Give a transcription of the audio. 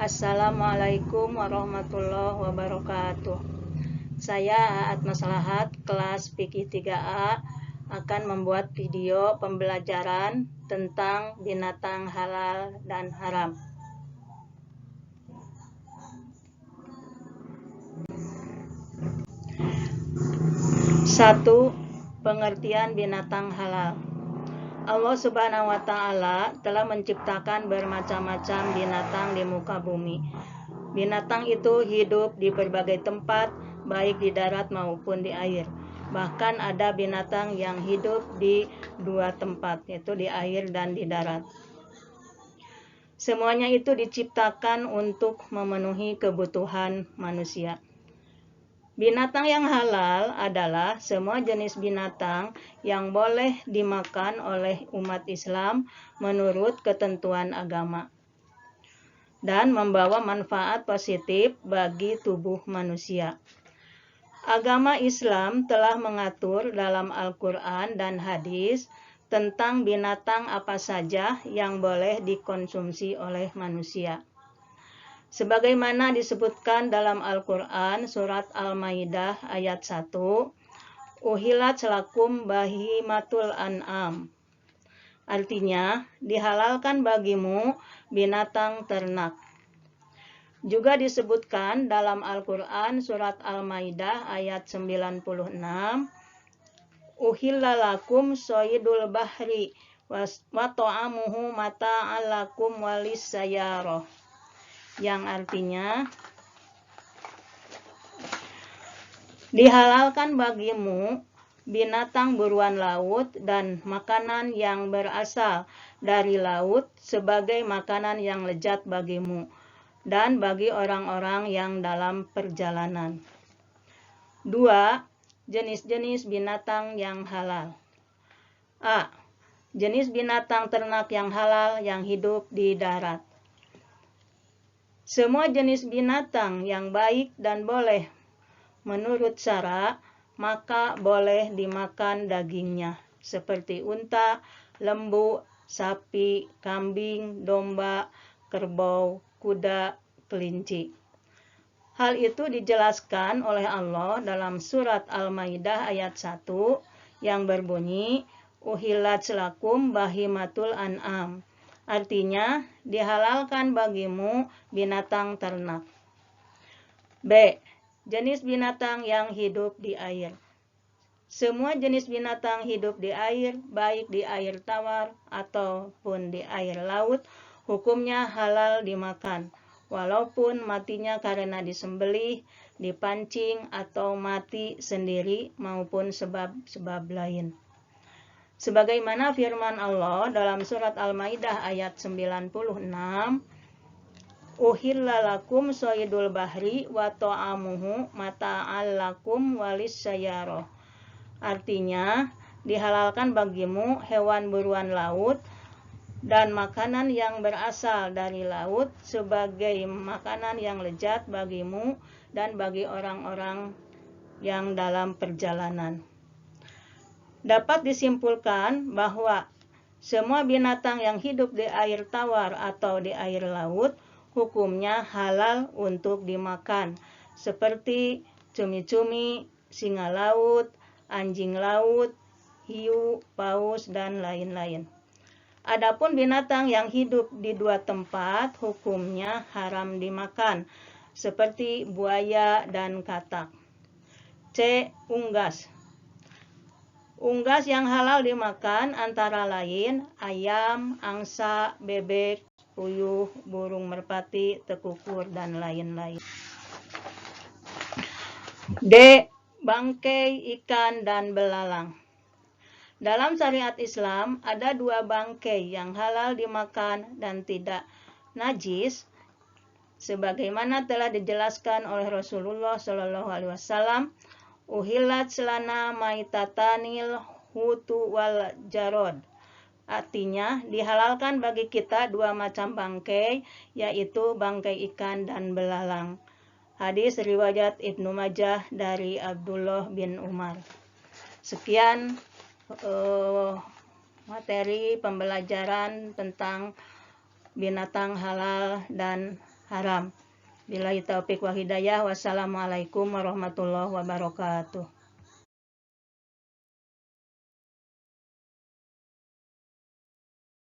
Assalamualaikum warahmatullahi wabarakatuh. Saya Aat Maslahat, kelas Fikih 3A, akan membuat video pembelajaran tentang binatang halal dan haram. 1. Pengertian binatang halal. Allah Subhanahu wa Ta'ala telah menciptakan bermacam-macam binatang di muka bumi. Binatang itu hidup di berbagai tempat, baik di darat maupun di air. Bahkan ada binatang yang hidup di dua tempat, yaitu di air dan di darat. Semuanya itu diciptakan untuk memenuhi kebutuhan manusia. Binatang yang halal adalah semua jenis binatang yang boleh dimakan oleh umat Islam menurut ketentuan agama dan membawa manfaat positif bagi tubuh manusia. Agama Islam telah mengatur dalam Al-Quran dan hadis tentang binatang apa saja yang boleh dikonsumsi oleh manusia. Sebagaimana disebutkan dalam Al-Quran surat Al-Maidah ayat 1, Uhilat lakum bahimatul an'am. Artinya, dihalalkan bagimu binatang ternak. Juga disebutkan dalam Al-Quran surat Al-Maidah ayat 96, Uhilla lakum soidul bahri wa ta'amuhu mata'alakum walis sayaroh. Yang artinya, dihalalkan bagimu binatang buruan laut dan makanan yang berasal dari laut sebagai makanan yang lezat bagimu dan bagi orang-orang yang dalam perjalanan. 2. Jenis-jenis binatang yang halal. A. Jenis binatang ternak yang halal yang hidup di darat. Semua jenis binatang yang baik dan boleh menurut syara, maka boleh dimakan dagingnya, seperti unta, lembu, sapi, kambing, domba, kerbau, kuda, kelinci. Hal itu dijelaskan oleh Allah dalam surat Al-Maidah ayat 1 yang berbunyi, Uhillat lakum bahimatul an'am. Artinya, dihalalkan bagimu binatang ternak. B. Jenis binatang yang hidup di air. Semua jenis binatang hidup di air, baik di air tawar ataupun di air laut, hukumnya halal dimakan, walaupun matinya karena disembelih, dipancing, atau mati sendiri maupun sebab-sebab lain. Sebagaimana firman Allah dalam surat Al-Maidah ayat 96, Uhilla lakum soidul bahri wa ta'amuhu mata'al lakum walis sayaroh. Artinya, dihalalkan bagimu hewan buruan laut dan makanan yang berasal dari laut sebagai makanan yang lezat bagimu dan bagi orang-orang yang dalam perjalanan. Dapat disimpulkan bahwa semua binatang yang hidup di air tawar atau di air laut hukumnya halal untuk dimakan, seperti cumi-cumi, singa laut, anjing laut, hiu, paus, dan lain-lain. Adapun binatang yang hidup di dua tempat hukumnya haram dimakan, seperti buaya dan katak. C. Unggas. Unggas yang halal dimakan antara lain ayam, angsa, bebek, puyuh, burung merpati, tekukur, dan lain-lain. D. Bangkai ikan dan belalang. Dalam syariat Islam ada dua bangkai yang halal dimakan dan tidak najis, sebagaimana telah dijelaskan oleh Rasulullah SAW. Uhillat selana maitatanil hutu wal jarod. Artinya, dihalalkan bagi kita dua macam bangkai, yaitu bangkai ikan dan belalang. Hadis riwayat Ibnu Majah dari Abdullah bin Umar. Sekian materi pembelajaran tentang binatang halal dan haram. Billahi taufik wa hidayah. Wassalamualaikum warahmatullahi wabarakatuh.